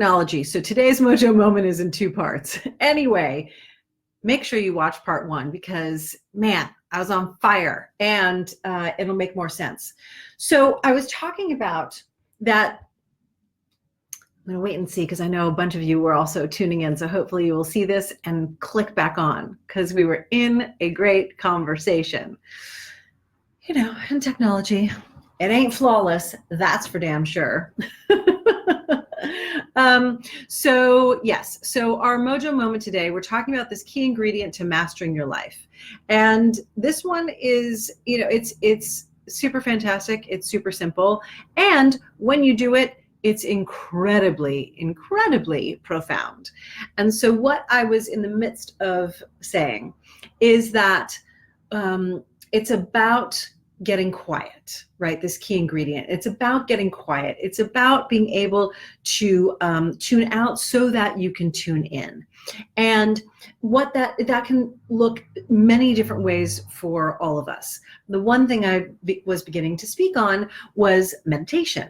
technology. So today's Mojo Moment is in two parts. Anyway, make sure you watch part one because, man, I was on fire, and it'll make more sense. So I was talking about that. I'm going to wait and see because I know a bunch of you were also tuning in. So hopefully you will see this and click back on because we were in a great conversation. You know, in technology, it ain't flawless. That's for damn sure. So yes, so our Mojo Moment today, we're talking about this key ingredient to mastering your life. And this one is, you know, it's super fantastic. It's super simple. And when you do it, it's incredibly, incredibly profound. And so what I was in the midst of saying is that it's about getting quiet, right? This key ingredient. It's about getting quiet. It's about being able to tune out so that you can tune in. And what that can look many different ways for all of us. The one thing I was beginning to speak on was meditation.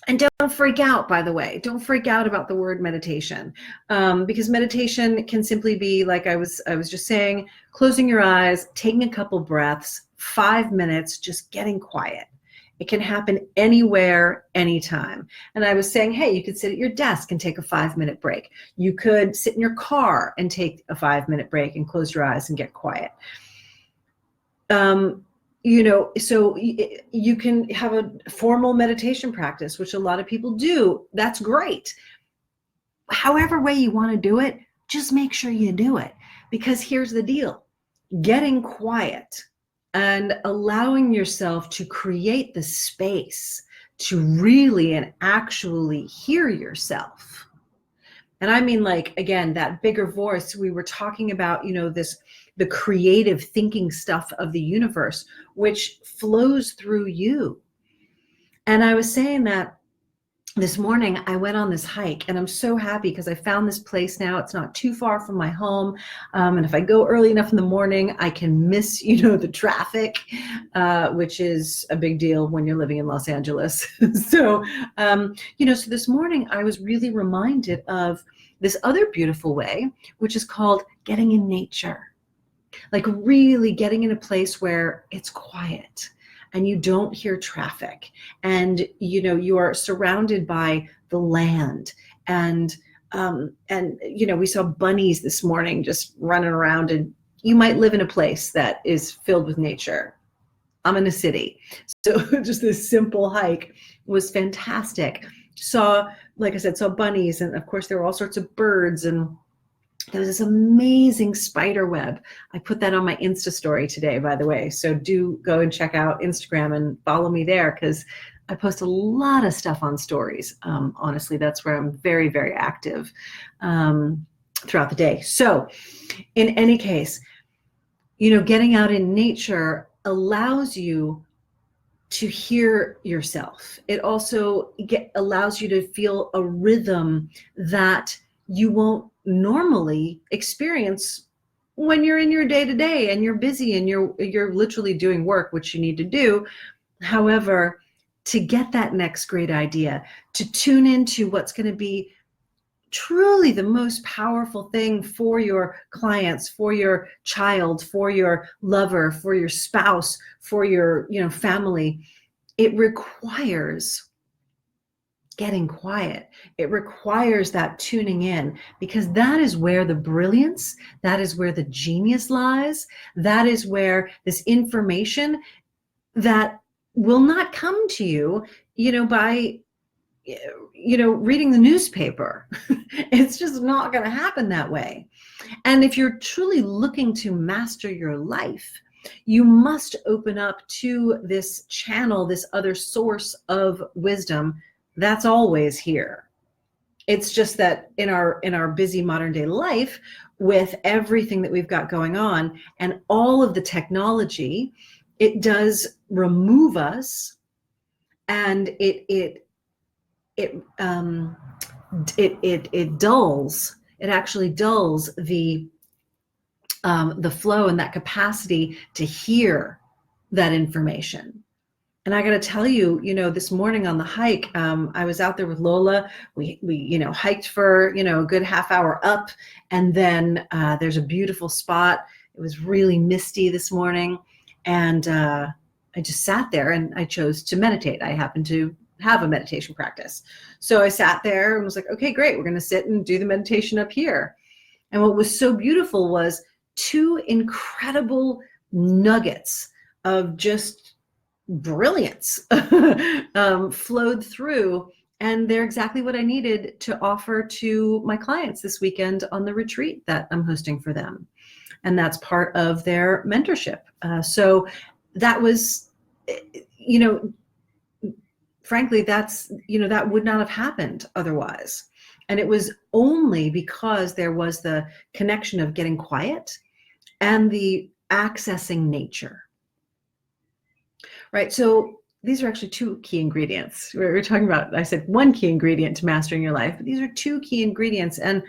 And don't freak out, by the way. Don't freak out about the word meditation, because meditation can simply be, like I was just saying, closing your eyes, taking a couple breaths, 5 minutes, just getting quiet. It can happen anywhere, anytime. And I was saying, hey, you could sit at your desk and take a 5-minute break. You could sit in your car and take a 5-minute break and close your eyes and get quiet. You know, so you can have a formal meditation practice, which a lot of people do. That's great. However way you want to do it, just make sure you do it. Because here's the deal. Getting quiet and allowing yourself to create the space to really and actually hear yourself. And I mean, like, again, that bigger voice we were talking about, you know, the creative thinking stuff of the universe, which flows through you. And I was saying that this morning I went on this hike, and I'm so happy because I found this place now. It's not too far from my home. And if I go early enough in the morning, I can miss, you know, the traffic, which is a big deal when you're living in Los Angeles. So, you know, so this morning I was really reminded of this other beautiful way, which is called getting in nature. Like really getting in a place where it's quiet and you don't hear traffic, and you know you are surrounded by the land, and you know, we saw bunnies this morning just running around. And you might live in a place that is filled with nature. I'm in a city, so just this simple hike was fantastic. Saw, like I said, saw bunnies, and of course there were all sorts of birds, and there was this amazing spider web. I put that on my Insta story today, by the way. So do go and check out Instagram and follow me there, because I post a lot of stuff on stories. Honestly, that's where I'm very, very active throughout the day. So in any case, you know, getting out in nature allows you to hear yourself. It also allows you to feel a rhythm that you won't normally experience when you're in your day-to-day and you're busy and you're literally doing work, which you need to do. However, to get that next great idea, to tune into what's going to be truly the most powerful thing for your clients, for your child, for your lover, for your spouse, for your, you know, family, it requires getting quiet. It requires that tuning in, because that is where the brilliance, that is where the genius lies. That is where this information that will not come to you, you know, by, you know, reading the newspaper. It's just not going to happen that way. And if you're truly looking to master your life, you must open up to this channel, this other source of wisdom that's always here. It's just that in our busy modern day life, with everything that we've got going on and all of the technology, it does remove us, and it dulls. It actually dulls the flow and that capacity to hear that information. And I got to tell you, this morning on the hike, I was out there with Lola. We hiked for, a good half hour up. And then there's a beautiful spot. It was really misty this morning. And I just sat there and I chose to meditate. I happen to have a meditation practice. So I sat there and was like, okay, great. We're going to sit and do the meditation up here. And what was so beautiful was 2 incredible nuggets of just brilliance flowed through, and they're exactly what I needed to offer to my clients this weekend on the retreat that I'm hosting for them. And that's part of their mentorship. So that was, frankly, that would not have happened otherwise. And it was only because there was the connection of getting quiet and the accessing nature. Right. So these are actually 2 key ingredients. We're talking about, I said 1 key ingredient to mastering your life, but these are 2 key ingredients. And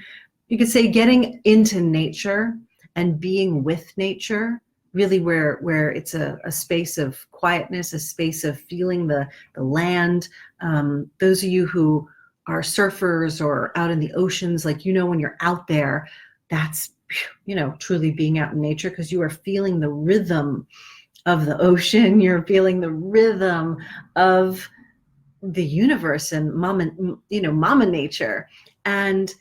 you could say getting into nature and being with nature, really where it's a space of quietness, a space of feeling the land. Those of you who are surfers or out in the oceans, like, when you're out there, that's, truly being out in nature, because you are feeling the rhythm of the ocean, you're feeling the rhythm of the universe and mama nature. And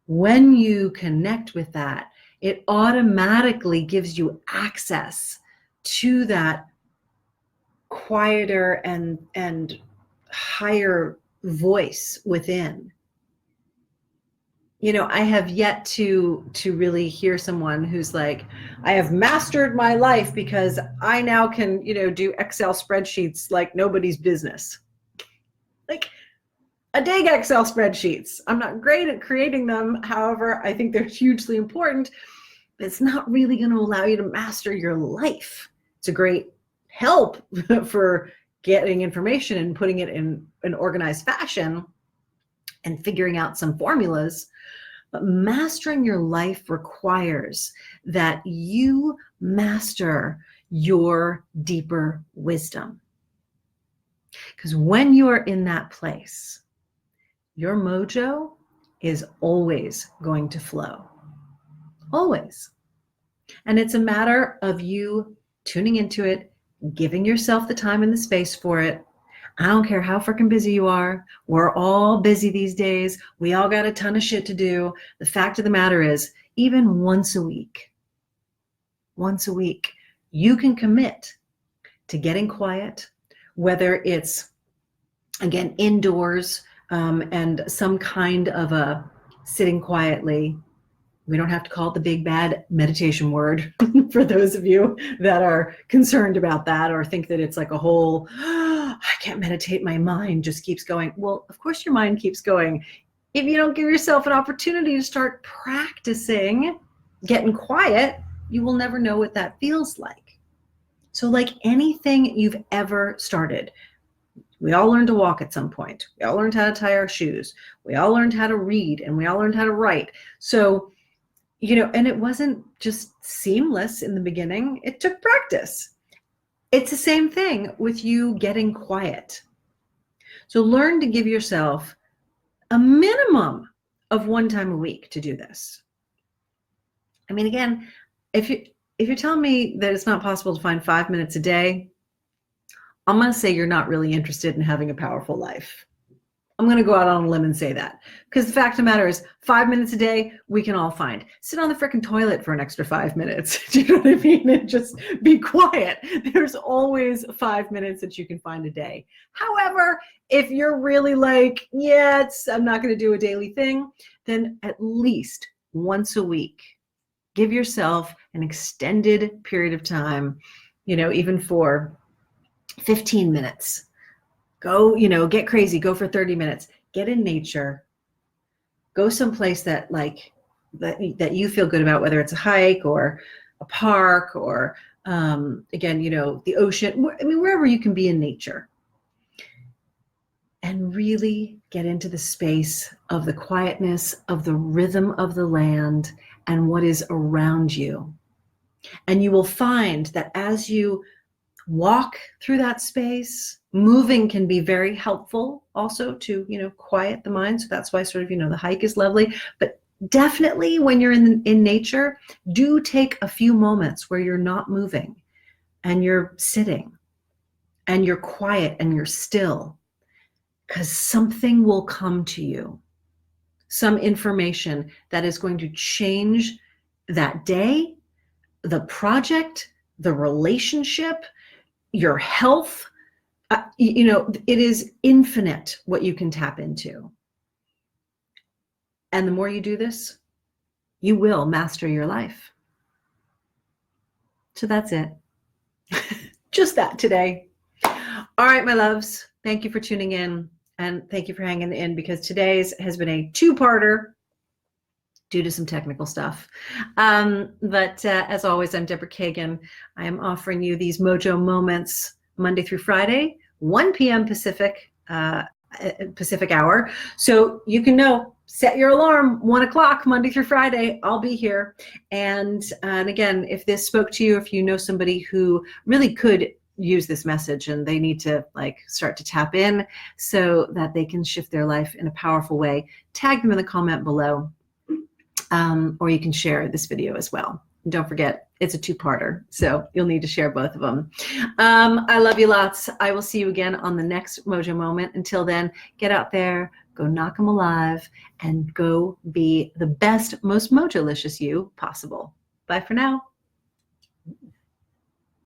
when you connect with that, it automatically gives you access to that quieter and higher voice within. I have yet to really hear someone who's like, I have mastered my life because I now can, do Excel spreadsheets like nobody's business. Like, I dig Excel spreadsheets. I'm not great at creating them. However, I think they're hugely important. But it's not really going to allow you to master your life. It's a great help for getting information and putting it in an organized fashion and figuring out some formulas. But mastering your life requires that you master your deeper wisdom. Because when you are in that place, your mojo is always going to flow. Always. And it's a matter of you tuning into it, giving yourself the time and the space for it. I don't care how freaking busy you are. We're all busy these days. We all got a ton of shit to do. The fact of the matter is, even once a week, you can commit to getting quiet, whether it's, again, indoors and some kind of a sitting quietly. We don't have to call it the big bad meditation word for those of you that are concerned about that or think that it's like a whole, I can't meditate, my mind just keeps going. Well, of course your mind keeps going. If you don't give yourself an opportunity to start practicing getting quiet, you will never know what that feels like. So like anything you've ever started, we all learned to walk at some point. We all learned how to tie our shoes. We all learned how to read, and we all learned how to write. So, and it wasn't just seamless in the beginning. It took practice. It's the same thing with you getting quiet. So learn to give yourself a minimum of 1 time a week to do this. I mean, again, if you're telling me that it's not possible to find 5 minutes a day, I'm going to say you're not really interested in having a powerful life. I'm going to go out on a limb and say that, because the fact of the matter is 5 minutes a day, we can all find. Sit on the freaking toilet for an extra 5 minutes. Do you know what I mean? And just be quiet. There's always 5 minutes that you can find a day. However, if you're really like, I'm not going to do a daily thing, then at least once a week, give yourself an extended period of time, even for 15 minutes. Go, get crazy, go for 30 minutes, get in nature, go someplace that you feel good about, whether it's a hike or a park or, again, the ocean, wherever you can be in nature, and really get into the space of the quietness, of the rhythm of the land and what is around you. And you will find that as you walk through that space. Moving can be very helpful also to, quiet the mind. So that's why sort of, the hike is lovely. But definitely when you're in nature, do take a few moments where you're not moving and you're sitting and you're quiet and you're still, because something will come to you. Some information that is going to change that day, the project, the relationship, your health. It is infinite what you can tap into. And the more you do this, you will master your life. So that's it. Just that today. All right, my loves. Thank you for tuning in. And thank you for hanging in, because today's has been a two-parter due to some technical stuff. But as always, I'm Deborah Kagan. I am offering you these Mojo moments Monday through Friday, 1 p.m. Pacific hour. So you can set your alarm, 1 o'clock, Monday through Friday, I'll be here. And again, if this spoke to you, if you know somebody who really could use this message and they need to start to tap in so that they can shift their life in a powerful way, tag them in the comment below, or you can share this video as well. And don't forget, it's a two-parter, so you'll need to share both of them. I love you lots. I will see you again on the next Mojo Moment. Until then, get out there, go knock them alive, and go be the best, most mojolicious you possible. Bye for now.